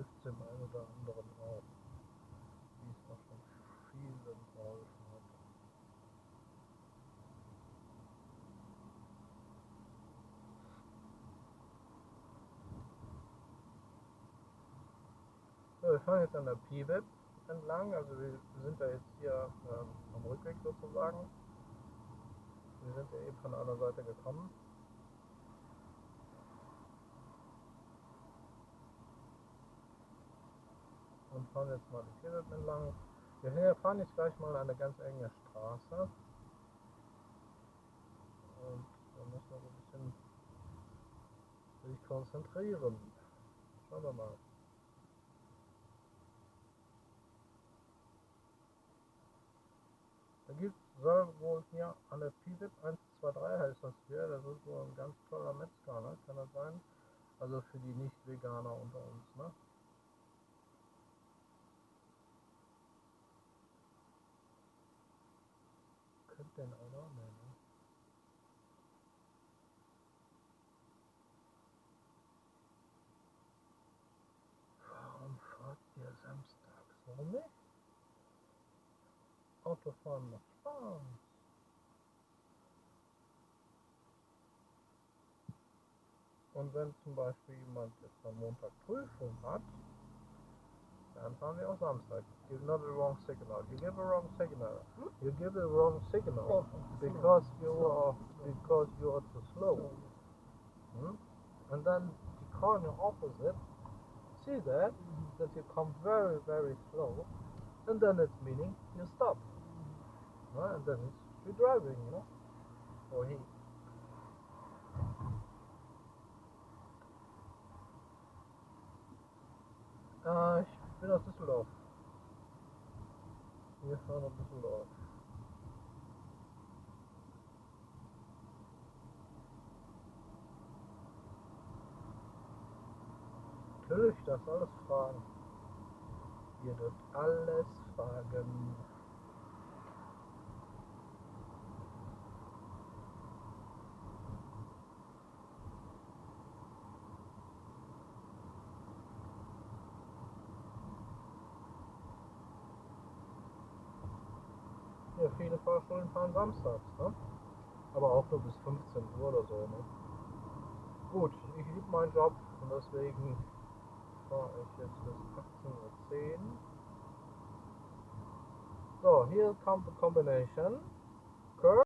hilft dem einen oder anderen auch, wie es auch schon vielen geholfen hat. So, wir fahren jetzt an der P-Web entlang, also wir sind ja jetzt hier am Rückweg sozusagen. Wir sind ja eben von einer Seite gekommen. Und fahren jetzt mal die P-Web entlang. Wir fahren jetzt gleich mal eine ganz enge Straße. Und da müssen wir so ein bisschen sich konzentrieren. Schauen wir mal. Da soll wohl hier an der P-Web 1, 2, 3 heißt das hier. Das ist so ein ganz toller Metzger, ne? Kann das sein? Also für die Nicht-Veganer unter uns, ne? Kennt den einer? Nee, ne? Warum fahrt ihr samstags? Warum nicht? Autofahren macht Spaß. Und wenn zum Beispiel jemand jetzt am Montag Prüfung hat, dann fahren wir auch Samstag. Give not a wrong signal. You give a wrong signal. You give a wrong signal because you are too slow. And then the car on your opposite see that you come very very slow, and then it's meaning you stop. And then it's you driving, you know, or he. Ich bin aus Düsseldorf. Wir fahren nach Düsseldorf. Natürlich, das alles fragen. Ihr dürft alles fragen. Ja, viele Fahrschulen fahren samstags, ne? Aber auch nur bis 15 Uhr oder so, ne? Gut, ich liebe meinen Job und deswegen fahre ich jetzt bis 18:10 Uhr. So, here comes the combination.